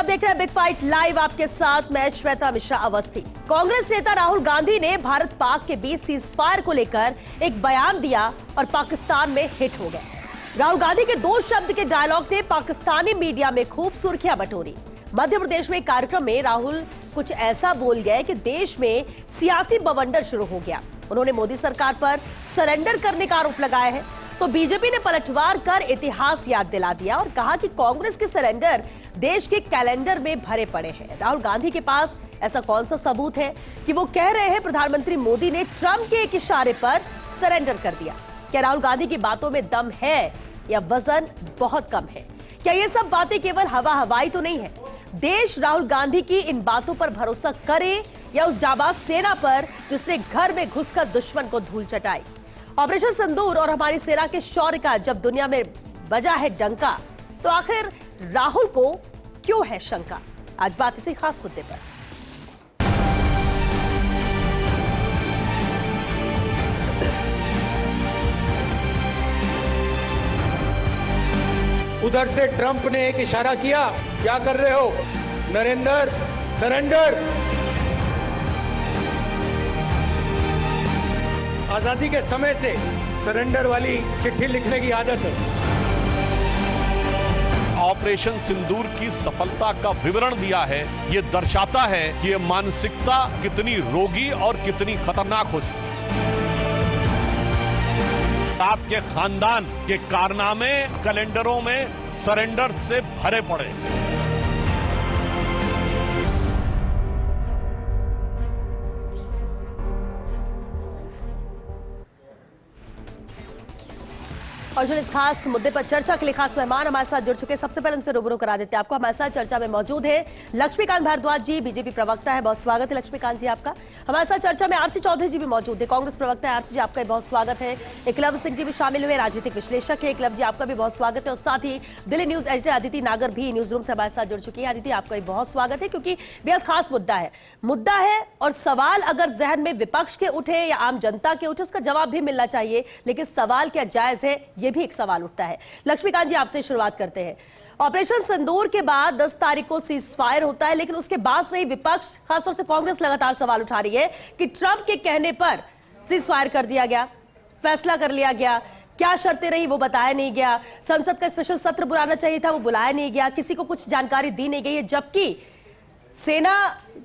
आप देख रहे हैं बिग फाइट लाइव, आपके साथ मैं श्वेता मिश्रा अवस्थी। कांग्रेस नेता राहुल गांधी ने भारत पाक के बीच सीजफायर को लेकर एक बयान दिया और पाकिस्तान में हिट हो गए। राहुल गांधी के 2 शब्द के डायलॉग ने पाकिस्तानी मीडिया में खूब सुर्खियां बटोरी। मध्य प्रदेश में एक कार्यक्रम में राहुल कुछ ऐसा बोल गए कि देश में सियासी बवंडर शुरू हो गया। उन्होंने मोदी सरकार पर सरेंडर करने का आरोप लगाया है, तो बीजेपी ने पलटवार कर इतिहास याद दिला दिया और कहा कि कांग्रेस के सरेंडर देश के कैलेंडर में भरे पड़े हैं। राहुल गांधी के पास ऐसा कौन सा सबूत है कि वो कह रहे हैं प्रधानमंत्री मोदी ने ट्रंप के एक इशारे पर सरेंडर कर दिया? क्या राहुल गांधी की बातों में दम है या वजन बहुत कम है? क्या ये सब बातें केवल हवा हवाई तो नहीं है? देश राहुल गांधी की इन बातों पर भरोसा करे या उस जाबाज सेना पर जिसने घर में घुसकर दुश्मन को धूल चटाई? ऑपरेशन सिंदूर और हमारी सेना के शौर्य का जब दुनिया में बजा है डंका, तो आखिर राहुल को क्यों है शंका? आज बात इसी खास मुद्दे पर। उधर से ट्रंप ने एक इशारा किया, क्या कर रहे हो नरेंद्र, सरेंडर। आजादी के समय से सरेंडर वाली चिट्ठी लिखने की आदत है। ऑपरेशन सिंदूर की सफलता का विवरण दिया है। ये दर्शाता है कि ये मानसिकता कितनी रोगी और कितनी खतरनाक हो चुकी है। आपके खानदान के कारनामे कैलेंडरों में सरेंडर से भरे पड़े। और जो इस खास मुद्दे पर चर्चा के लिए खास मेहमान हमारे साथ जुड़ चुके हैं, सबसे पहले उनसे रूबरू करा देते हैं आपको। हमारे साथ चर्चा में मौजूद है लक्ष्मीकांत भारद्वाज जी, बीजेपी प्रवक्ता है। बहुत स्वागत है लक्ष्मीकांत जी आपका। हमारे साथ चर्चा में आरसी चौधरी जी भी मौजूद है, कांग्रेस प्रवक्ता है। आरसी जी आपका बहुत स्वागत है। एकलव्य सिंह जी भी शामिल हुए, राजनीतिक विश्लेषक है। एकलव्य जी आपका भी बहुत स्वागत है। और साथ ही दिल्ली न्यूज एडिटर अदिति नागर भी न्यूज रूम से हमारे साथ जुड़ चुकी है। अदिति आपका भी बहुत स्वागत है, क्योंकि बेहद खास मुद्दा है और सवाल अगर जहन में विपक्ष के उठे या आम जनता के उठे, उसका जवाब भी मिलना चाहिए। लेकिन सवाल क्या जायज है, यह भी एक सवाल उठता है। लक्ष्मीकांत जी आपसे शुरुआत करते हैं। ऑपरेशन सिंदूर के बाद 10 तारीख को सीजफायर होता है, लेकिन उसके बाद से ही विपक्ष, खासतौर से कांग्रेस, लगातार सवाल उठा रही है कि ट्रंप के कहने पर सीजफायर कर दिया गया, फैसला कर लिया गया। क्या शर्तें रही वो बताया नहीं गया। संसद का स्पेशल सत्र बुलाना चाहिए था, वो बुलाया नहीं गया। किसी को कुछ जानकारी दी नहीं गई है, जबकि सेना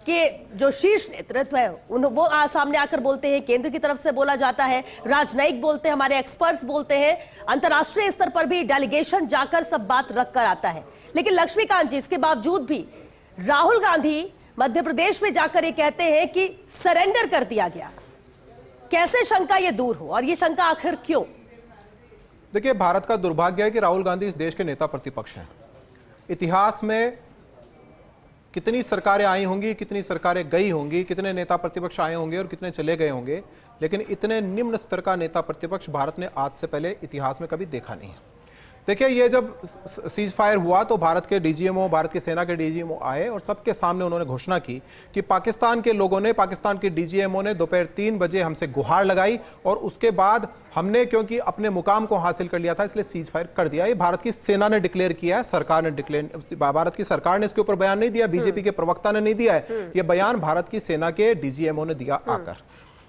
के जो शीर्ष नेतृत्व है वो सामने आकर बोलते हैं, केंद्र की तरफ से बोला जाता है, राजनयिक बोलते हैं, हमारे एक्सपर्ट्स बोलते हैं, अंतर्राष्ट्रीय स्तर पर भी डेलीगेशन जाकर सब बात रख कर आता है। लेकिन लक्ष्मीकांत जी, इसके बावजूद भी राहुल गांधी मध्य प्रदेश में जाकर ये कहते हैं कि सरेंडर कर दिया गया। कैसे शंका ये दूर हो, और ये शंका आखिर क्यों? देखिए, भारत का दुर्भाग्य है कि राहुल गांधी इस देश के नेता प्रतिपक्ष हैं। इतिहास में कितनी सरकारें आई होंगी, कितनी सरकारें गई होंगी, कितने नेता प्रतिपक्ष आए होंगे और कितने चले गए होंगे, लेकिन इतने निम्न स्तर का नेता प्रतिपक्ष भारत ने आज से पहले इतिहास में कभी देखा नहीं है। देखिए, ये जब सीज फायर हुआ तो भारत के डीजीएमओ, भारत की सेना के डीजीएमओ आए और सबके सामने उन्होंने घोषणा की कि पाकिस्तान के लोगों ने, पाकिस्तान के डीजीएमओ ने दोपहर 3 बजे हमसे गुहार लगाई और उसके बाद हमने, क्योंकि अपने मुकाम को हासिल कर लिया था, इसलिए सीज फायर कर दिया। ये भारत की सेना ने डिक्लेयर किया है, सरकार ने डिक्लेयर, भारत की सरकार ने इसके ऊपर बयान नहीं दिया, बीजेपी के प्रवक्ता ने नहीं दिया है, ये बयान भारत की सेना के डीजीएमओ ने दिया आकर।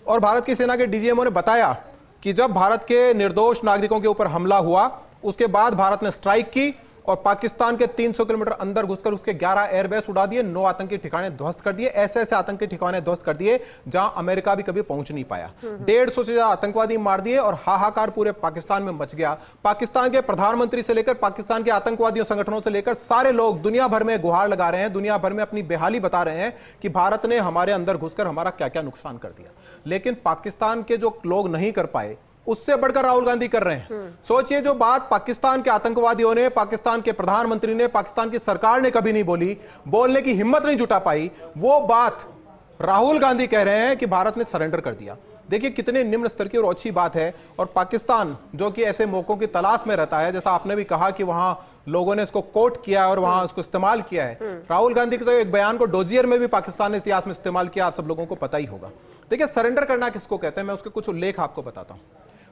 और भारत की सेना के डीजीएमओ ने बताया कि जब भारत के निर्दोष नागरिकों के ऊपर हमला हुआ, उसके बाद भारत ने स्ट्राइक की और पाकिस्तान के 300 किलोमीटर अंदर घुसकर उसके 11 एयरबेस उड़ा दिए, 9 आतंकी ठिकाने ध्वस्त कर दिए। ऐसे ऐसे आतंकी ठिकाने ध्वस्त कर दिए जहां अमेरिका भी कभी पहुंच नहीं पाया। 150 से ज्यादा आतंकवादी मार दिए और हाहाकार पूरे पाकिस्तान में मच गया। पाकिस्तान के प्रधानमंत्री से लेकर पाकिस्तान के आतंकवादियों संगठनों से लेकर सारे लोग दुनिया भर में गुहार लगा रहे हैं, दुनिया भर में अपनी बेहाली बता रहे हैं कि भारत ने हमारे अंदर घुसकर हमारा क्या क्या नुकसान कर दिया। लेकिन पाकिस्तान के जो लोग नहीं कर पाए, उससे बढ़कर राहुल गांधी कर रहे हैं। सोचिए, जो बात पाकिस्तान के आतंकवादियों ने, पाकिस्तान के प्रधानमंत्री ने, पाकिस्तान की सरकार ने कभी नहीं बोली, बोलने की हिम्मत नहीं जुटा पाई, वो बात राहुल गांधी कह रहे हैं कि भारत ने सरेंडर कर दिया। देखिए कितने निम्न स्तर की और अच्छी बात है। और पाकिस्तान जो कि ऐसे मौकों की तलाश में रहता है, जैसा आपने भी कहा कि वहां लोगों ने इसको कोट किया और वहां उसको इस्तेमाल किया है। राहुल गांधी के तो एक बयान को डोजियर में भी पाकिस्तान ने इतिहास में इस्तेमाल किया, आप सब लोगों को पता ही होगा। देखिए, सरेंडर करना किसको कहते हैं, मैं उसके कुछ उल्लेख आपको बताता हूं।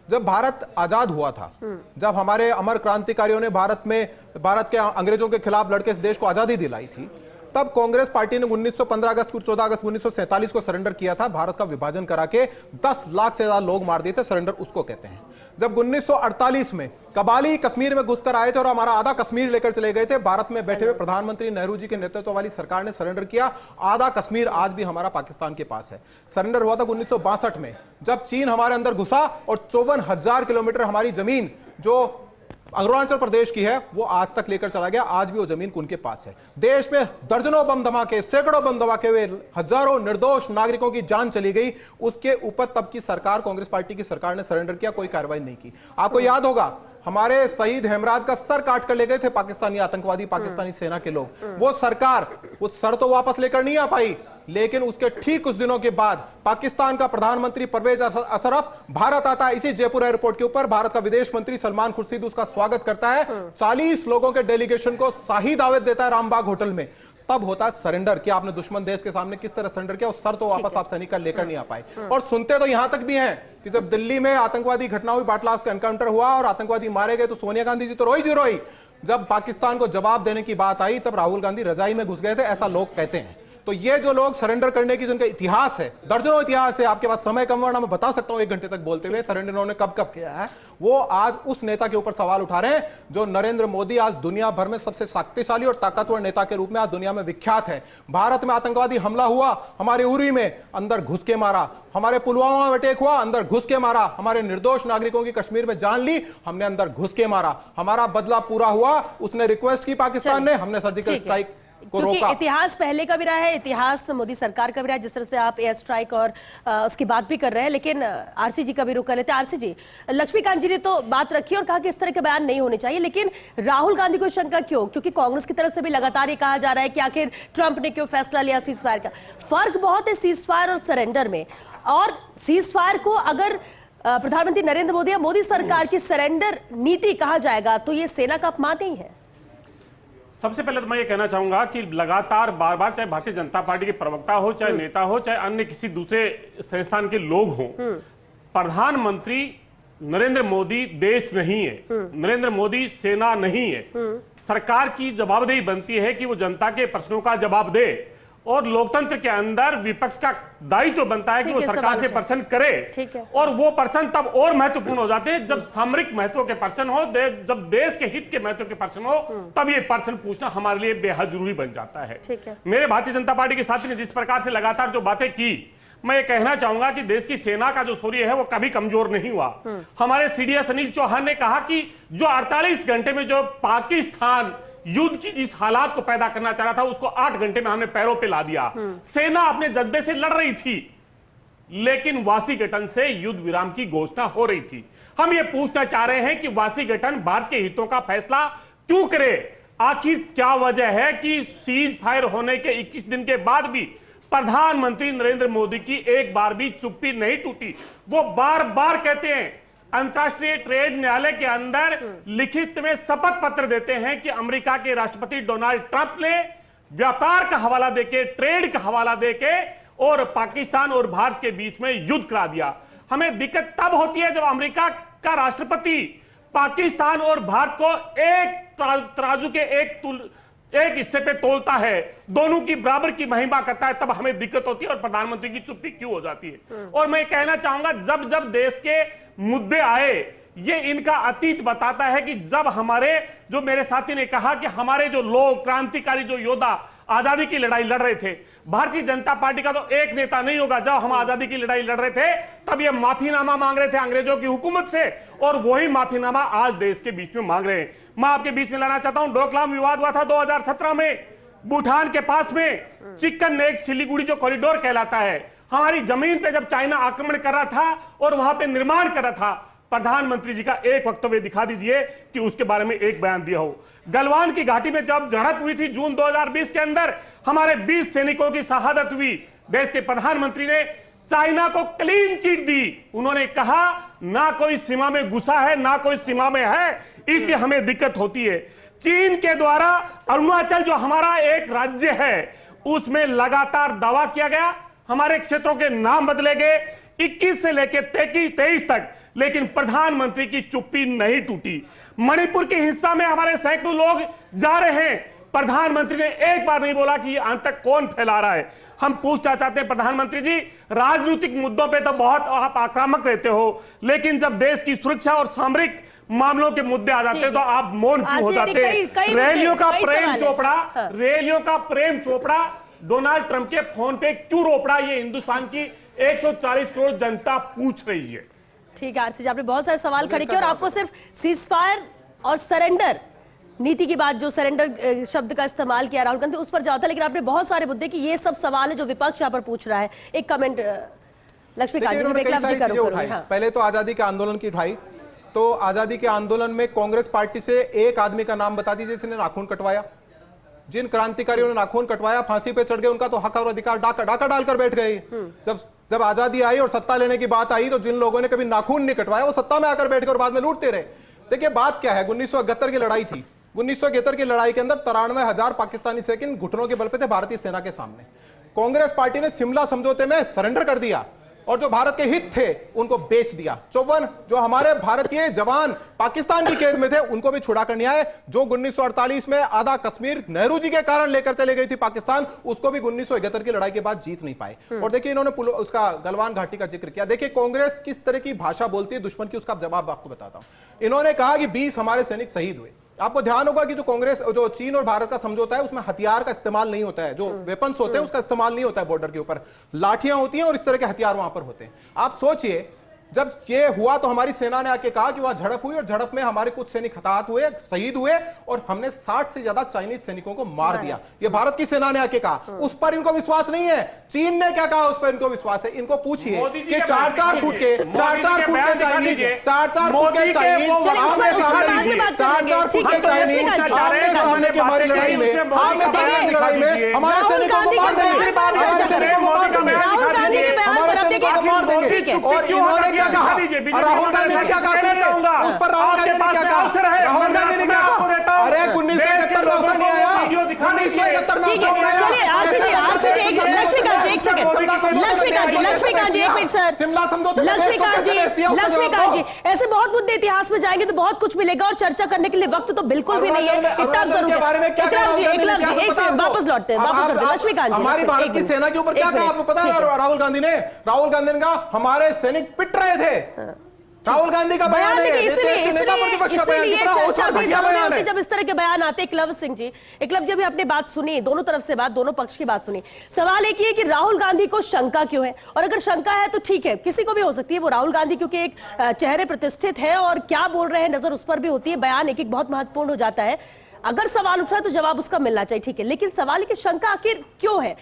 जब भारत आजाद हुआ था, जब हमारे अमर क्रांतिकारियों ने भारत के अंग्रेजों के खिलाफ लड़के इस देश को आजादी दिलाई थी, तब कांग्रेस पार्टी ने 14 अगस्त 1947 को सरेंडर किया था। भारत का विभाजन करा के 10 लाख से ज्यादा लोग मार दिए थे। सरेंडर उसको कहते हैं। जब 1948 में कबाली कश्मीर में घुसकर आए थे और हमारा आधा कश्मीर लेकर चले गए थे, भारत में बैठे हुए प्रधानमंत्री नेहरू जी के नेतृत्व वाली सरकार ने सरेंडर किया। आधा कश्मीर आज भी हमारा पाकिस्तान के पास है। सरेंडर हुआ था 1962 में, जब चीन हमारे अंदर घुसा और 54,000 किलोमीटर हमारी जमीन जो अरुणाचल प्रदेश की है वो आज तक लेकर चला गया। आज भी वो जमीन उनके पास है। देश में दर्जनों बम धमाके, सैकड़ों बम धमाके हुए, हजारों निर्दोष नागरिकों की जान चली गई। उसके ऊपर तब की सरकार, कांग्रेस पार्टी की सरकार ने सरेंडर किया, कोई कार्रवाई नहीं की। आपको याद होगा हमारे शहीद हेमराज का सर काट कर ले गए थे पाकिस्तानी आतंकवादी, पाकिस्तानी सेना के लोग। वो सरकार वो सर तो वापस लेकर नहीं आ पाई, लेकिन उसके ठीक कुछ दिनों के बाद पाकिस्तान का प्रधानमंत्री परवेज अशरफ भारत आता है। इसी जयपुर एयरपोर्ट के ऊपर भारत का विदेश मंत्री सलमान खुर्शीद उसका स्वागत करता है। 40 लोगों के डेलीगेशन को शाही दावत देता है रामबाग होटल में। तब होता है सरेंडर कि आपने दुश्मन देश के सामने किस तरह सरेंडर किया। और सर तो वापस आप सैनिक का लेकर नहीं आ पाए। और सुनते तो यहां तक भी हैं कि जब दिल्ली में आतंकवादी घटना हुई, बाटलास का एनकाउंटर हुआ और आतंकवादी मारे गए, तो सोनिया गांधी जी तो रोई। जब पाकिस्तान को जवाब देने की बात आई तब राहुल गांधी रजाई में घुस गए थे, ऐसा लोग कहते हैं। तो ये जो लोग सरेंडर करने की जिनका इतिहास है, दर्जनों इतिहास है, आपके पास समय कम वरना मैं बता सकता हूं 1 घंटे तक बोलते हुए सरेंडर उन्होंने कब कब किया है। वो आज उस नेता के ऊपर सवाल उठा रहे हैं जो नरेंद्र मोदी आज दुनिया भर में सबसे शक्तिशाली और ताकतवर नेता के रूप में आज दुनिया में विख्यात है। भारत में आतंकवादी हमला हुआ, हमारे उरी में अंदर घुस के मारा, हमारे पुलवामा में अटैक हुआ, अंदर घुस के मारा, हमारे निर्दोष नागरिकों की कश्मीर में जान ली, हमने अंदर घुस के मारा। हमारा बदला पूरा हुआ, उसने रिक्वेस्ट की पाकिस्तान ने, हमने सर्जिकल स्ट्राइक को रोका। इतिहास पहले का भी रहा है, इतिहास मोदी सरकार का भी रहा है, जिस तरह से आप एयर स्ट्राइक और उसकी बात भी कर रहे हैं। लेकिन आरसी जी का भी रुख कर लेते हैं। आरसी जी, लक्ष्मीकांत जी ने तो बात रखी और कहा कि इस तरह के बयान नहीं होने चाहिए, लेकिन राहुल गांधी को शंका क्यों? क्योंकि कांग्रेस की तरफ से भी लगातार ये कहा जा रहा है कि आखिर ट्रंप ने क्यों फैसला लिया सीज फायर का। फर्क बहुत है सीज फायर और सरेंडर में। और सीज फायर को अगर प्रधानमंत्री नरेंद्र मोदी या मोदी सरकार की सरेंडर नीति कहा जाएगा तो ये सेना का अपमान नहीं है। सबसे पहले तो मैं ये कहना चाहूंगा कि लगातार बार बार, चाहे भारतीय जनता पार्टी के प्रवक्ता हो, चाहे नेता हो, चाहे अन्य किसी दूसरे संस्थान के लोग हों, प्रधानमंत्री नरेंद्र मोदी देश नहीं है, नरेंद्र मोदी सेना नहीं है। सरकार की जवाबदेही बनती है कि वो जनता के प्रश्नों का जवाब दे, और लोकतंत्र के अंदर विपक्ष का दायित्व बनता है कि वो सरकार से प्रश्न करे। और वो प्रश्न तब और महत्वपूर्ण हो जाते हैं जब सामरिक महत्व के प्रश्न हो, जब देश के हित के महत्व के प्रश्न हो, तब ये प्रश्न पूछना हमारे लिए बेहद जरूरी बन जाता है। मेरे भारतीय जनता पार्टी के साथी ने जिस प्रकार से लगातार जो बातें की, मैं ये कहना चाहूंगा कि देश की सेना का जो शौर्य है वो कभी कमजोर नहीं हुआ। हमारे सीडीएस अनिल चौहान ने कहा कि जो 48 घंटे में जो पाकिस्तान युद्ध की जिस हालात को पैदा करना चाह रहा था, उसको 8 घंटे में हमने पैरों पे ला दिया। सेना अपने जज्बे से लड़ रही थी, लेकिन वाशिंगटन से युद्ध विराम की घोषणा हो रही थी। हम ये पूछना चाह रहे हैं कि वाशिंगटन भारत के हितों का फैसला क्यों करे? आखिर क्या वजह है कि सीज फायर होने के 21 दिन के बाद भी प्रधानमंत्री नरेंद्र मोदी की एक बार भी चुप्पी नहीं टूटी? वो बार बार कहते हैं, अंतर्राष्ट्रीय ट्रेड न्यायालय के अंदर लिखित में शपथ पत्र देते हैं कि अमेरिका के राष्ट्रपति डोनाल्ड ट्रंप ने व्यापार का हवाला देके, ट्रेड का हवाला देके और पाकिस्तान और भारत के बीच में युद्ध करा दिया। हमें दिक्कत तब होती है जब अमेरिका का राष्ट्रपति पाकिस्तान और भारत को एक तराजू के एक हिस्से पे तोलता है, दोनों की बराबर की महिमा करता है, तब हमें दिक्कत होती है और प्रधानमंत्री की चुप्पी क्यों हो जाती है। और मैं कहना चाहूंगा, जब जब देश के मुद्दे आए, ये इनका अतीत बताता है कि जब हमारे, जो मेरे साथी ने कहा कि हमारे जो लोग, क्रांतिकारी जो योद्धा आजादी की लड़ाई लड़ रहे थे, भारतीय जनता पार्टी का तो एक नेता नहीं होगा, जब हम आजादी की लड़ाई लड़ रहे थे तब ये माफीनामा मांग रहे थे अंग्रेजों की हुकूमत से, और वही माफीनामा आज देश के बीच में मांग रहे हैं। मैं आपके बीच में लाना चाहता हूं, डोकलाम विवाद हुआ था 2017 में भूटान के पास में, चिकन नेक सिलीगुड़ी जो कॉरिडोर कहलाता है, हमारी जमीन पे जब चाइना आक्रमण कर रहा था और वहां पे निर्माण कर रहा था, प्रधानमंत्री जी का एक वक्तव्य दिखा दीजिए कि उसके बारे में एक बयान दिया हो। गलवान की घाटी में जब झड़प हुई थी जून 2020 के अंदर, हमारे 20 सैनिकों की शहादत हुई, देश के प्रधानमंत्री ने चाइना को क्लीन चिट दी। उन्होंने कहा ना कोई सीमा में घुसा है, ना कोई सीमा में है, इसलिए हमें दिक्कत होती है। चीन के द्वारा अरुणाचल जो हमारा एक राज्य है, उसमें लगातार दावा किया गया, हमारे क्षेत्रों के नाम बदले गए, 21 से लेकर 23 तक, लेकिन प्रधानमंत्री की चुप्पी नहीं टूटी। मणिपुर के हिस्सा में हमारे सैकड़ों लोग जा रहे हैं, प्रधानमंत्री ने एक बार नहीं बोला कि ये आतंक कौन फैला रहा है। हम पूछना चाहते हैं प्रधानमंत्री जी, राजनीतिक मुद्दों पे तो बहुत आप आक्रामक रहते हो, लेकिन जब देश की सुरक्षा और सामरिक मामलों के मुद्दे आ जाते हैं तो आप मौन क्यों हो जाते हैं? रैलियों का प्रेम चोपड़ा डोनाल्ड ट्रंप के फोन पे क्यों रोपड़ा, ये हिंदुस्तान की 140 करोड़ जनता पूछ रही है। ठीक है आरसी जी, आपने बहुत सारे सवाल खड़े किए और आपको सिर्फ सीजफायर और सरेंडर नीति की बात, जो सरेंडर शब्द का इस्तेमाल किया राहुल गांधी, उस पर जाता है, लेकिन आपने बहुत सारे मुद्दे कि ये सब सवाल है जो विपक्ष यहाँ पर पूछ रहा है। एक कमेंट लक्ष्मीकांत जी, पहले तो आजादी के आंदोलन की उठाई, तो आजादी के आंदोलन में कांग्रेस पार्टी से एक आदमी का नाम बता दीजिए जिसने नाखून कटवाया। जिन क्रांतिकारियों ने नाखून कटवाया फांसी पे चढ़ गए, उनका तो हक और अधिकार डाका डालकर बैठ गए। जब आजादी आई और सत्ता लेने की बात आई तो जिन लोगों ने कभी नाखून नहीं कटवाया वो सत्ता में आकर बैठ गए और बाद में लूटते रहे। देखिए बात क्या है, 1971 की लड़ाई थी। 1971 की लड़ाई के अंदर 93,000 पाकिस्तानी सैनिक घुटनों के बल पे थे भारतीय सेना के सामने। कांग्रेस पार्टी ने शिमला समझौते में सरेंडर कर दिया और जो भारत के हित थे उनको बेच दिया। 54 जो हमारे भारतीय जवान पाकिस्तान की कैद में थे उनको भी छुड़ा कर नहीं आए। जो 1948 में आधा कश्मीर नेहरू जी के कारण लेकर चले गई थी पाकिस्तान, उसको भी 1971 की लड़ाई के बाद जीत नहीं पाए। और देखिए इन्होंने उसका गलवान घाटी का जिक्र किया। देखिए कांग्रेस किस तरह की भाषा बोलती है दुश्मन की, उसका जवाब आपको बताता हूं। इन्होंने कहा कि 20 हमारे सैनिक शहीद हुए। आपको ध्यान होगा कि जो चीन और भारत का समझौता है उसमें हथियार का इस्तेमाल नहीं होता है, जो वेपन्स होते हैं उसका इस्तेमाल नहीं होता है। बॉर्डर के ऊपर लाठियां होती हैं और इस तरह के हथियार वहां पर होते हैं। आप सोचिए जब ये हुआ तो हमारी सेना ने आके कहा कि वहां झड़प हुई और झड़प में हमारे कुछ सैनिक हताहत हुए, शहीद हुए और हमने 60 से ज्यादा चाइनीज सैनिकों को मार दिया। ये भारत की सेना ने आके कहा। उस पर इनको विश्वास नहीं है। चीन ने क्या कहा उस पर इनको विश्वास है। इनको पूछिए कि 4-4 फुट के चाइनीज, 4-4 फुट के चाइनीज आमने सामने 4-4 फुट के चाइनीज आमने सामने की हमारी लड़ाई में, आमने सामने की लड़ाई में हमारे सैनिकों को मार देंगे, हमारे सैनिकों को मार देंगे, हमारे सैनिकों को मार देंगे। और इन्होंने क्या कहा? राहुल गांधी ने क्या कहा? उस पर राहुल गांधी ने क्या कहा? राहुल गांधी ने क्या कहा? अरे 1971 में अवसर नहीं आया, 1971 में अवसर नहीं आया। लक्ष्मीकांत जी एक सेकंड, लक्ष्मीकांत जी एक मिनट सर, लक्ष्मीकांत जी ऐसे बहुत मुद्दे इतिहास में जाएंगे तो बहुत कुछ मिलेगा और चर्चा करने के लिए वक्त तो बिल्कुल भी नहीं है। इतना जरूर वापस लौटते हैं लक्ष्मीकांत जी। हमारी भारत की सेना के ऊपर क्या कहा आपको पता है? राहुल गांधी ने कहा हमारे सैनिक पिट रहे थे। राहुल गांधी का बयान है, जब इस तरह के बयान आते। एकलव्य सिंह जी, एकलव्य जी अभी आपने बात सुनी, दोनों तरफ से बात, दोनों पक्ष की बात सुनी। सवाल एक ही है कि राहुल गांधी को शंका क्यों है? और अगर शंका है तो ठीक है, किसी को भी हो सकती है। वो राहुल गांधी क्योंकि एक चेहरे प्रतिष्ठित है और क्या बोल रहे हैं नजर उस पर भी होती है। बयान एक एक बहुत महत्वपूर्ण हो जाता है। अगर सवाल उठ रहा है तो जवाब उसका मिलना चाहिए, ठीक है, लेकिन सवाल है कि शंका आखिर क्यों है?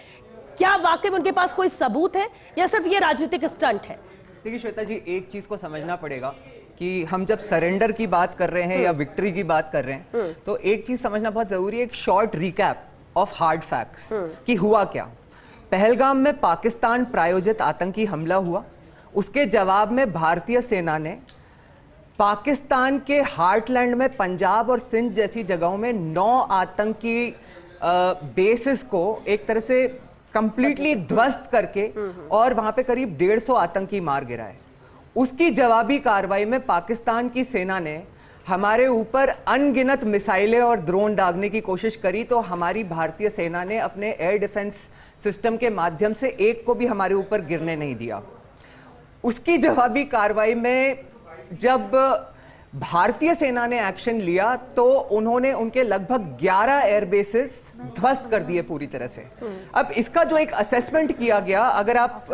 क्या वाकई में उनके पास कोई सबूत है या सिर्फ ये राजनीतिक स्टंट है? देखिए श्वेता जी, एक चीज को समझना पड़ेगा कि हम जब सरेंडर की बात कर रहे हैं या विक्ट्री की बात कर रहे हैं तो एक चीज समझना बहुत जरूरी है, एक short recap of hard facts कि हुआ क्या। पहलगाम में पाकिस्तान प्रायोजित आतंकी हमला हुआ, उसके जवाब में भारतीय सेना ने पाकिस्तान के हार्टलैंड में पंजाब और सिंध जैसी जगहों में 9 आतंकी बेसिस को एक तरह से कंप्लीटली ध्वस्त करके और वहां पे करीब 150 आतंकी मार गिराए। उसकी जवाबी कार्रवाई में पाकिस्तान की सेना ने हमारे ऊपर अनगिनत मिसाइलें और ड्रोन दागने की कोशिश करी, तो हमारी भारतीय सेना ने अपने एयर डिफेंस सिस्टम के माध्यम से एक को भी हमारे ऊपर गिरने नहीं दिया। उसकी जवाबी कार्रवाई में जब भारतीय सेना ने एक्शन लिया तो उन्होंने उनके लगभग 11 एयरबेसेस ध्वस्त कर दिए पूरी तरह से। अब इसका जो एक असेसमेंट किया गया, अगर आप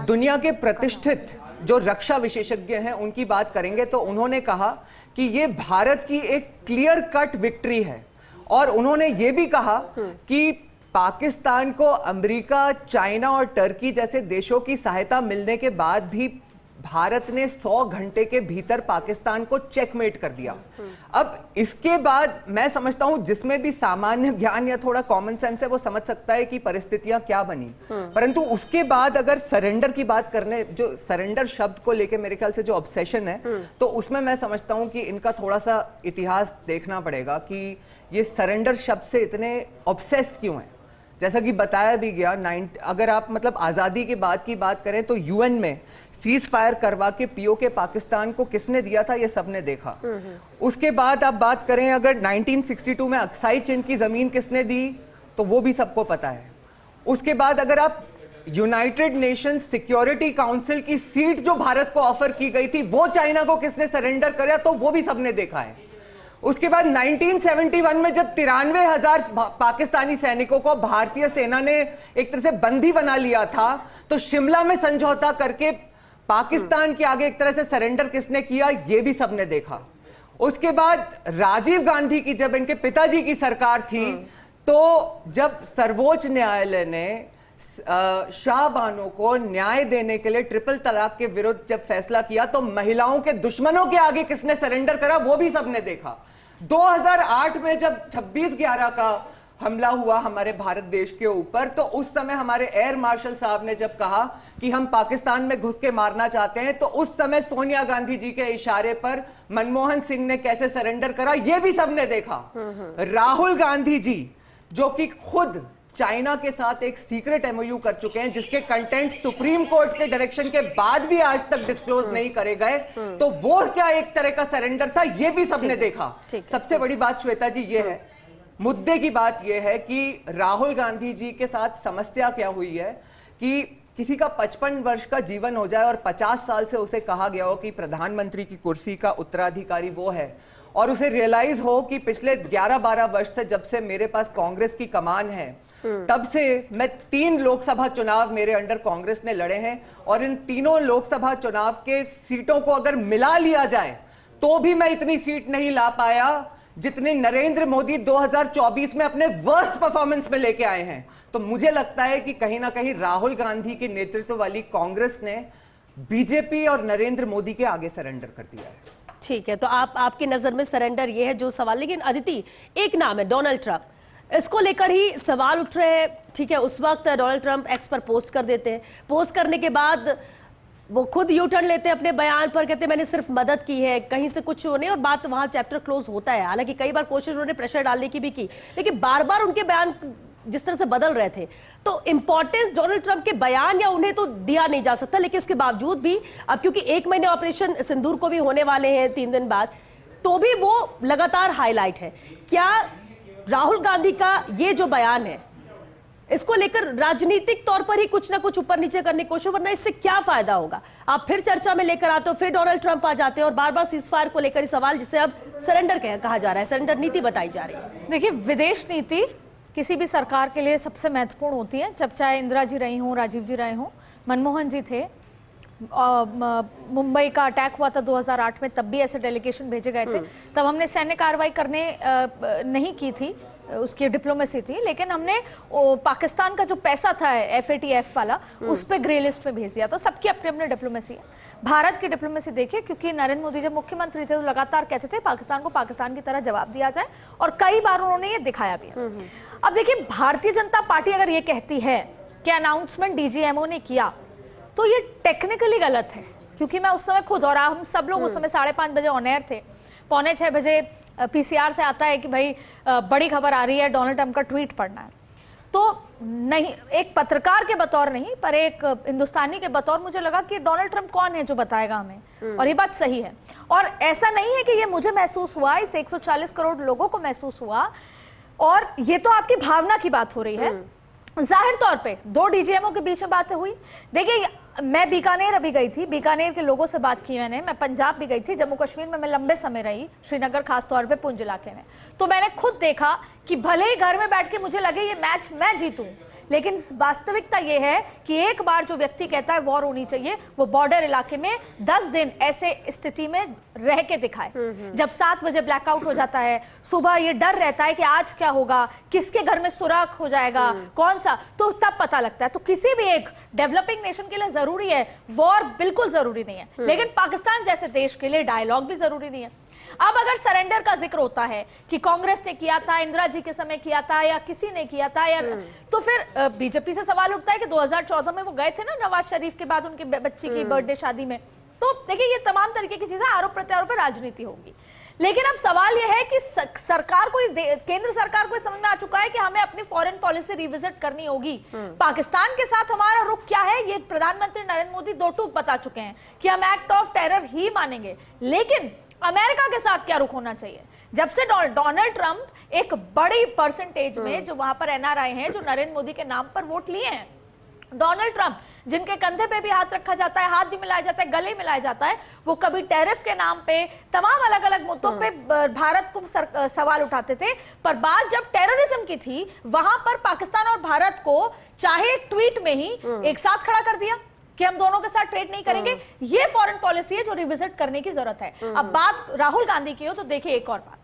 दुनिया के प्रतिष्ठित जो रक्षा विशेषज्ञ हैं उनकी बात करेंगे तो उन्होंने कहा कि ये भारत की एक क्लियर कट विक्ट्री है। और उन्होंने ये भी कहा कि पाकिस्तान को अमेरिका, चाइना और टर्की जैसे देशों की सहायता मिलने के बाद भी भारत ने 100 घंटे के भीतर पाकिस्तान को चेकमेट कर दिया। अब इसके बाद मैं समझता हूं जिसमें भी सामान्य ज्ञान या थोड़ा कॉमन सेंस है वो समझ सकता है कि परिस्थितियां क्या बनी। परंतु उसके बाद अगर सरेंडर की बात करने, जो सरेंडर शब्द को लेके मेरे ख्याल से जो ऑब्सेशन है, तो उसमें मैं समझता हूं कि इनका थोड़ा सा इतिहास देखना पड़ेगा कि ये सरेंडर शब्द से इतने ऑब्सेस्ड क्यों है। जैसा कि बताया भी गया, अगर आप मतलब आज़ादी के बाद की बात करें तो यूएन में सीज फायर करवा के पीओके पाकिस्तान को किसने दिया था, ये सबने देखा। उसके बाद आप बात करें अगर 1962 में अक्साई चिन की ज़मीन किसने दी, तो वो भी सबको पता है। उसके बाद अगर आप यूनाइटेड नेशंस सिक्योरिटी काउंसिल की सीट जो भारत को ऑफर की गई थी, वो चाइना को किसने सरेंडर कराया, तो वो भी सबने देखा है। उसके बाद 1971 में जब 93,000 पाकिस्तानी सैनिकों को भारतीय सेना ने एक तरह से बंदी बना लिया था, तो शिमला में समझौता करके पाकिस्तान के आगे एक तरह से सरेंडर किसने किया, ये भी सबने देखा। उसके बाद राजीव गांधी की जब इनके पिताजी की सरकार थी, तो जब सर्वोच्च न्यायालय ने शाह बानो को न्याय देने के लिए ट्रिपल तलाक के विरुद्ध जब फैसला किया, तो महिलाओं के दुश्मनों के आगे किसने सरेंडर करा, वो भी सबने देखा। 2008 में जब 26/11 का हमला हुआ हमारे भारत देश के ऊपर, तो उस समय हमारे एयर मार्शल साहब ने जब कहा कि हम पाकिस्तान में घुस के मारना चाहते हैं, तो उस समय सोनिया गांधी जी के इशारे पर मनमोहन सिंह ने कैसे सरेंडर करा, ये भी सबने देखा। राहुल गांधी जी जो कि खुद चाइना के साथ एक सीक्रेट एमओयू कर चुके हैं, जिसके कंटेंट सुप्रीम कोर्ट के डायरेक्शन के बाद भी आज तक डिस्क्लोज नहीं करे गए, तो वो क्या एक तरह का सरेंडर था, ये भी सबने देखा। सबसे बड़ी बात श्वेता जी ये है, मुद्दे की बात यह है कि राहुल गांधी जी के साथ समस्या क्या हुई है कि किसी का 55 वर्ष का जीवन हो जाए और 50 साल से उसे कहा गया हो कि प्रधानमंत्री की कुर्सी का उत्तराधिकारी वो है, और उसे रियलाइज हो कि पिछले 11-12 वर्ष से जब से मेरे पास कांग्रेस की कमान है, तब से मैं 3 लोकसभा चुनाव मेरे अंडर कांग्रेस ने लड़े हैं, और इन तीनों लोकसभा चुनाव के सीटों को अगर मिला लिया जाए तो भी मैं इतनी सीट नहीं ला पाया जितने नरेंद्र मोदी 2024 में अपने वर्स्ट परफॉर्मेंस में लेके आए हैं। तो मुझे लगता है कि कहीं ना कहीं राहुल गांधी के नेतृत्व वाली कांग्रेस ने बीजेपी और नरेंद्र मोदी के आगे सरेंडर कर दिया है। ठीक है, तो आपकी नजर में सरेंडर ये है जो सवाल। लेकिन अदिति, एक नाम है डोनाल्ड ट्रंप, इसको लेकर ही सवाल उठ रहे हैं। ठीक है, उस वक्त डोनाल्ड ट्रंप एक्स पर पोस्ट कर देते हैं, पोस्ट करने के बाद वो खुद यू टर्न लेते हैं अपने बयान पर, कहते हैं मैंने सिर्फ मदद की है, कहीं से कुछ नहीं, और बात वहां चैप्टर क्लोज होता है। हालांकि कई बार कोशिश उन्होंने प्रेशर डालने की भी की, लेकिन बार बार उनके बयान जिस तरह से बदल रहे थे, तो इंपॉर्टेंस डोनाल्ड ट्रंप के बयान या उन्हें तो दिया नहीं जा सकता। लेकिन इसके बावजूद भी अब क्योंकि 1 महीने ऑपरेशन सिंदूर को भी होने वाले हैं 3 दिन बाद, तो भी वो लगातार हाईलाइट है। क्या राहुल गांधी का ये जो बयान है, इसको लेकर राजनीतिक तौर पर ही कुछ ना कुछ ऊपर नीचे करने की कोशिश, वरना इससे क्या फायदा होगा? आप फिर चर्चा में लेकर आते हो, फिर डोनाल्ड ट्रंप आ जाते हैं और बार बार सीजफायर को लेकर सवाल, जिसे अब सरेंडर कहा जा रहा है, सरेंडर नीति बताई जा रही है। देखिए, विदेश नीति किसी भी सरकार के लिए सबसे महत्वपूर्ण होती है। जब चाहे इंदिरा जी रही हों, राजीव जी रहे हों, मनमोहन जी थे, मुंबई का अटैक हुआ था 2008 में, तब भी ऐसे डेलीगेशन भेजे गए थे। तब हमने सैन्य कार्रवाई करने नहीं की थी, उसकी डिप्लोमेसी थी, लेकिन हमने पाकिस्तान का जो पैसा था FATF वाला, उस पर ग्रे लिस्ट पे भेज दिया। तो सबकी अपनी अपनी डिप्लोमेसी है। भारत की डिप्लोमेसी देखिए, क्योंकि नरेंद्र मोदी जब मुख्यमंत्री थे तो लगातार कहते थे पाकिस्तान को पाकिस्तान की तरह जवाब दिया जाए, और कई बार उन्होंने ये दिखाया भी है। अब देखिए, भारतीय जनता पार्टी अगर ये कहती है कि अनाउंसमेंट DGMO ने किया, तो ये टेक्निकली गलत है। क्योंकि मैं उस समय खुद और हम सब लोग उस समय 5:30 बजे ऑन एयर थे, 5:45 बजे PCR से आता है कि भाई बड़ी खबर आ रही है, डोनाल्ड ट्रंप का ट्वीट पढ़ना है। तो नहीं, एक पत्रकार के बतौर नहीं, पर एक हिंदुस्तानी के बतौर मुझे लगा कि डोनाल्ड ट्रंप कौन है जो बताएगा हमें, और ये बात सही है। और ऐसा नहीं है कि ये मुझे महसूस हुआ, इस 140 करोड़ लोगों को महसूस हुआ, और ये तो आपकी भावना की बात हो रही है। जाहिर तौर पे 2 DGMO के बीच में बातें हुई। देखिए, मैं बीकानेर अभी गई थी, बीकानेर के लोगों से बात की मैंने, मैं पंजाब भी गई थी, जम्मू कश्मीर में मैं लंबे समय रही, श्रीनगर खास तौर पे पुंछ इलाके में। तो मैंने खुद देखा कि भले ही घर में बैठ के मुझे लगे ये मैच मैं जीतूं, लेकिन वास्तविकता ये है कि एक बार जो व्यक्ति कहता है वॉर होनी चाहिए, वो बॉर्डर इलाके में 10 दिन ऐसे स्थिति में रह के दिखाए। जब 7 बजे ब्लैकआउट हो जाता है, सुबह ये डर रहता है कि आज क्या होगा, किसके घर में सुराख हो जाएगा, कौन सा, तो तब पता लगता है। तो किसी भी एक डेवलपिंग नेशन के लिए जरूरी है, वॉर बिल्कुल जरूरी नहीं है, लेकिन पाकिस्तान जैसे देश के लिए डायलॉग भी जरूरी नहीं है। अब अगर सरेंडर का जिक्र होता है कि कांग्रेस ने किया था, इंदिरा जी के समय किया था, या किसी ने किया था, या तो फिर बीजेपी से सवाल उठता है कि 2014 में वो गए थे ना नवाज शरीफ के बाद उनके बच्ची की बर्थडे शादी में। तो देखिए, ये तमाम तरीके की चीजें, आरोप प्रत्यारोप पर राजनीति होगी। लेकिन अब सवाल यह है कि सरकार को, केंद्र सरकार को समझ में आ चुका है कि हमें अपनी फॉरेन पॉलिसी रिविजिट करनी होगी। पाकिस्तान के साथ हमारा रुख क्या है, ये प्रधानमंत्री नरेंद्र मोदी दो टूक बता चुके हैं कि हम एक्ट ऑफ टेरर ही मानेंगे। लेकिन अमेरिका के साथ क्या रुख होना चाहिए? जब से डोनाल्ड ट्रंप एक बड़ी परसेंटेज में जो वहां पर एनआरआई हैं जो नरेंद्र मोदी के नाम पर वोट लिए हैं, डोनाल्ड ट्रंप जिनके कंधे पे भी हाथ रखा जाता है, हाथ भी मिलाया जाता है, गले मिलाया जाता है, वो कभी टैरिफ के नाम पे तमाम अलग अलग मुद्दों पे भारत को सवाल उठाते थे, पर बात जब टेररिज्म की थी वहां पर पाकिस्तान और भारत को चाहे एक ट्वीट में ही एक साथ खड़ा कर दिया कि हम दोनों के साथ ट्रेड नहीं करेंगे। ये फॉरेन पॉलिसी है जो रिविजिट करने की जरूरत है। अब बात राहुल गांधी की हो तो देखिए एक और बात,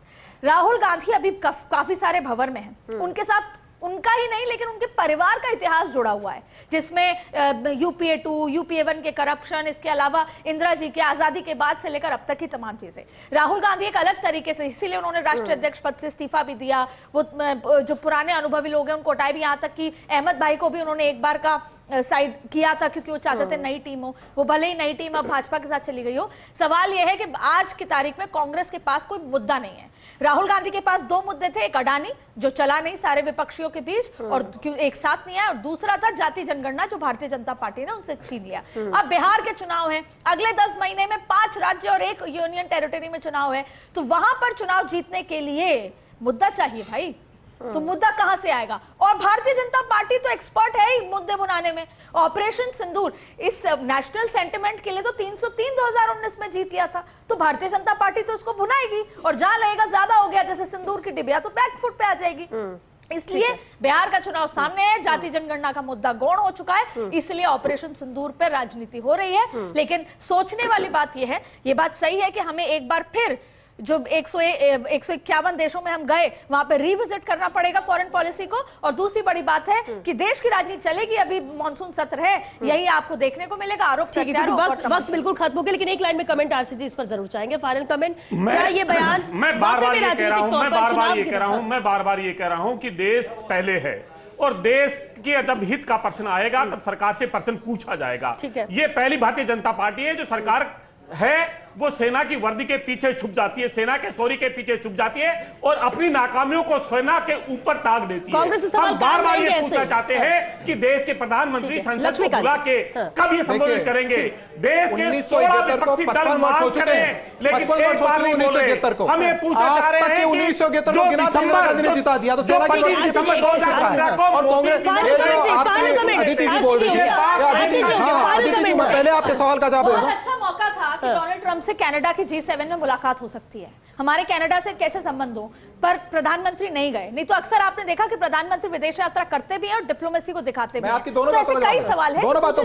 राहुल गांधी अभी काफी सारे भंवर में हैं, उनके साथ उनका ही नहीं लेकिन उनके परिवार का इतिहास जुड़ा हुआ है, जिसमें यूपीए 2, यूपीए 1 के करप्शन, इसके अलावा इंदिरा जी के आजादी के बाद से लेकर अब तक की तमाम चीजें। राहुल गांधी एक अलग तरीके से, इसीलिए उन्होंने राष्ट्रीय अध्यक्ष पद से इस्तीफा भी दिया, वो जो पुराने अनुभवी लोग हैं उनको हटाए भी, यहाँ तक कि अहमद भाई को भी उन्होंने एक बार का साइड किया था क्योंकि वो चाहते थे नई टीम हो, वो भले ही नई टीम अब भाजपा के साथ चली गई हो। सवाल यह है कि आज की तारीख में कांग्रेस के पास कोई मुद्दा नहीं है। राहुल गांधी के पास दो मुद्दे थे, एक अडानी जो चला नहीं सारे विपक्षियों के बीच और एक साथ नहीं आया, और दूसरा था जाति जनगणना जो भारतीय जनता पार्टी ने उनसे छीन लिया। अब बिहार के चुनाव हैं, अगले 10 महीने में 5 राज्य और 1 यूनियन टेरिटरी में चुनाव है, तो वहां पर चुनाव जीतने के लिए मुद्दा चाहिए भाई, तो मुद्दा कहां से आएगा? और भारतीय जनता पार्टी तो एक्सपर्ट है ही मुद्दे बनाने में। ऑपरेशन सिंदूर, इस नेशनल सेंटिमेंट के लिए तो 303 2019 में जीत लिया था, तो भारतीय जनता पार्टी तो उसको भुनाएगी और जहां लगेगा ज्यादा हो गया जैसे सिंदूर की डिबिया तो बैकफुट पे आ जाएगी। इसलिए बिहार का चुनाव सामने है, जाति जनगणना का मुद्दा गौण हो चुका है, इसलिए ऑपरेशन सिंदूर पर राजनीति हो रही है। लेकिन सोचने वाली बात यह है, ये बात सही है कि हमें एक बार फिर जो 151 देशों में हम गए वहां पे रिविजिट करना पड़ेगा फॉरेन पॉलिसी को। और दूसरी बड़ी बात है कि देश की राजनीति चलेगी, अभी मॉनसून सत्र है, यही आपको देखने को मिलेगा। आरोप वक्त बिल्कुल खत्म हो गया, लेकिन एक लाइन में कमेंट आरसीजी इस पर जरूर चाहेंगे, फाइनल कमेंट। क्या ये बयान, मैं बार बार ये कह रहा हूं कि देश पहले है और देश के जब हित का प्रश्न आएगा तब सरकार से प्रश्न पूछा जाएगा। ये पहली भारतीय जनता पार्टी है जो सरकार है वो सेना की वर्दी के पीछे छुप जाती है, सेना के सॉरी के पीछे छुप जाती है और अपनी नाकामियों को सेना के ऊपर ताक देती है। हम बार बार ये पूछना चाहते हैं कि देश के प्रधानमंत्री संसद को बुला के कब ये संबोधित करेंगे? देश के 16 विपक्षी दल मांग कर रहे हैं लेकिन एक बार नहीं बोल रहे। हम ये पूछना चाह रहे हैं कि 1971 को बिना इंदिरा गांधी ने जिता दिया तो सेना की वर्दी के पीछे कौन छुपता है? और कांग्रेस, अदिति जी बोल रही है, अदिति जी मैं पहले आपके सवाल का जवाब दूंगा। अच्छा मौका था कि डोनाल्ड ट्रंप से कनाडा की G7 में मुलाकात हो सकती है, हमारे कनाडा से कैसे संबंध हो, पर प्रधानमंत्री नहीं गए। नहीं तो अक्सर आपने देखा कि प्रधानमंत्री विदेश यात्रा करते भी हैं और डिप्लोमेसी को दिखाते भी हैं। आपकी दोनों तो ऐसे कई सवाल हैं। दोनों बातों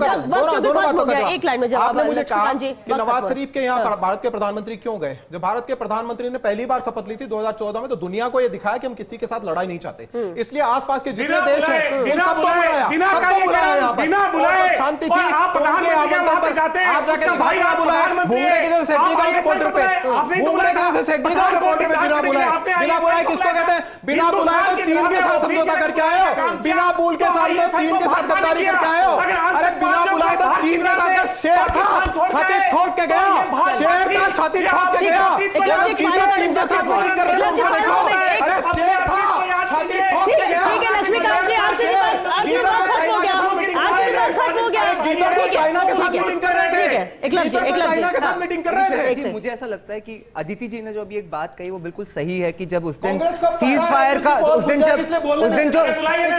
का एक लाइन में जवाब। आपने मुझे कहा कि नवाज शरीफ के यहाँ भारत के प्रधानमंत्री क्यों गए? जब भारत के प्रधानमंत्री ने पहली बार शपथ ली थी 2014 में, तो दुनिया को यह दिखाया कि हम किसी के साथ लड़ाई नहीं चाहते, इसलिए आसपास के जितने देश हैं सबको बुलाया, बिना बुलाए शांति की आमंत्रण पर आज जाकर बिना बुलाए भूमरे की जैसे सेक्रेटरी के बॉर्डर पे, भूमरे की जैसे सेक्रेटरी के बॉर्डर पे बिना बुलाए किसको कहते हैं? बिना बुलाए तो चीन के साथ समझौता करके आए हो, बिना बुल के साथ तो चीन के साथ गद्दारी करके आए हो। अरे बिना बुलाए तो चीन के साथ शेर था, छाती ठोक के गया, शेर था छाती ठोक के गया। चीन के साथ मीटिंग कर रहे हो, अरे शेर था छाती ठोक के गया। ठीक है लक्ष्मीकांत जी, चाइना के साथ मीटिंग कर रहे थे, चाइना के साथ मीटिंग कर रहे थे। मुझे ऐसा लगता है कि अदिति जी ने जो अभी एक बात कही वो बिल्कुल सही है कि जब उस दिन सीज फायर का उस दिन जो सीज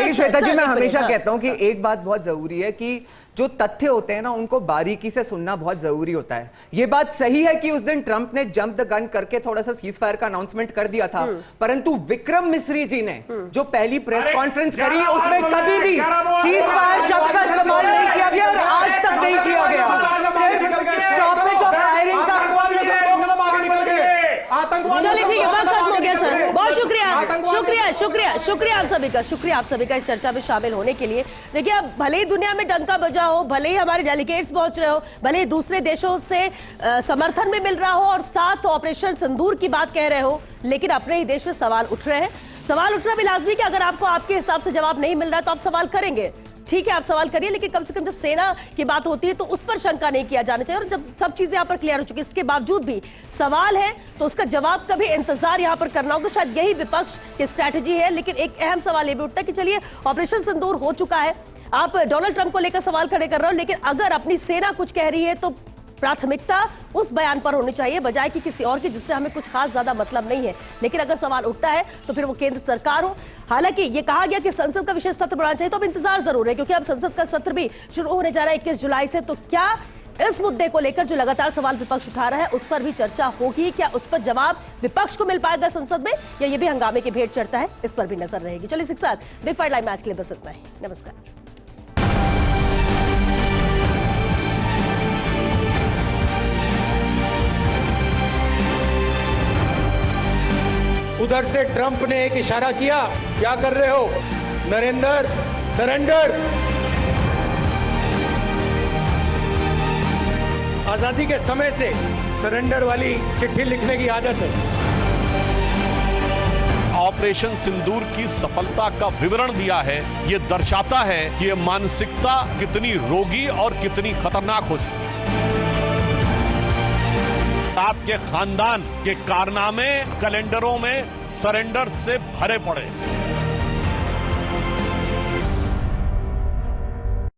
श्वेता जी मैं हमेशा कहता हूं कि एक बात बहुत जरूरी है कि जो तथ्य होते हैं ना उनको बारीकी से सुनना बहुत जरूरी होता है। ये बात सही है कि उस दिन ट्रंप ने जंप द गन करके थोड़ा सा सीज फायर का अनाउंसमेंट कर दिया था, परंतु विक्रम मिस्री जी ने जो पहली प्रेस कॉन्फ्रेंस करी उसमें कभी भी सीज फायर शब्द का इस्तेमाल नहीं किया गया और आज तक नहीं किया गया। चलिए ठीक है, वक्त खत्म हो गया सर। शुक्रिया शुक्रिया शुक्रिया आप सभी का इस चर्चा में शामिल होने के लिए। देखिए, अब भले ही दुनिया में डंका बजा हो, भले ही हमारे डेलीगेट्स पहुंच रहे हो, भले ही दूसरे देशों से समर्थन भी मिल रहा हो और साथ ऑपरेशन सिंदूर की बात कह रहे हो, लेकिन अपने ही देश में सवाल उठ रहे हैं। सवाल उठना भी लाजमी कि अगर आपको आपके हिसाब से जवाब नहीं मिल रहा तो आप सवाल करेंगे, ठीक है, आप सवाल करिए, लेकिन कम से कम जब सेना की बात होती है तो उस पर शंका नहीं किया जाना चाहिए। और जब सब चीजें यहाँ पर क्लियर हो चुकी है, इसके बावजूद भी सवाल है तो उसका जवाब का भी इंतजार यहाँ पर करना होगा। शायद यही विपक्ष की स्ट्रैटेजी है। लेकिन एक अहम सवाल ये भी उठता है कि चलिए, ऑपरेशन सिंदूर हो चुका है, आप डोनाल्ड ट्रंप को लेकर सवाल खड़े कर रहे हो, लेकिन अगर अपनी सेना कुछ कह रही है तो प्राथमिकता उस बयान पर होनी चाहिए बजाय कि किसी और की, जिससे हमें कुछ खास ज्यादा मतलब नहीं है। लेकिन अगर सवाल उठता है तो फिर वो केंद्र सरकार हो। हालांकि ये कहा गया कि संसद का विशेष सत्र बढ़ाना चाहिए, तो अब इंतजार जरूर है, क्योंकि अब संसद का सत्र भी शुरू होने जा रहा है 21 जुलाई से। तो क्या इस मुद्दे को लेकर जो लगातार सवाल विपक्ष उठा रहा है उस पर भी चर्चा होगी? क्या उस पर जवाब विपक्ष को मिल पाएगा संसद में, या ये भी हंगामे की भेंट चढ़ता है? इस पर भी नजर रहेगी। चलिए इसी के साथ बिग फाइट लाइव मैच के लिए बस इतना ही। नमस्कार। उधर से ट्रंप ने एक इशारा किया, क्या कर रहे हो नरेंद्र, सरेंडर। आजादी के समय से सरेंडर वाली चिट्ठी लिखने की आदत है। ऑपरेशन सिंदूर की सफलता का विवरण दिया है। ये दर्शाता है कि ये मानसिकता कितनी रोगी और कितनी खतरनाक हो चुकी है। आपके खानदान के कारनामे कैलेंडरों में सरेंडर से भरे पड़े।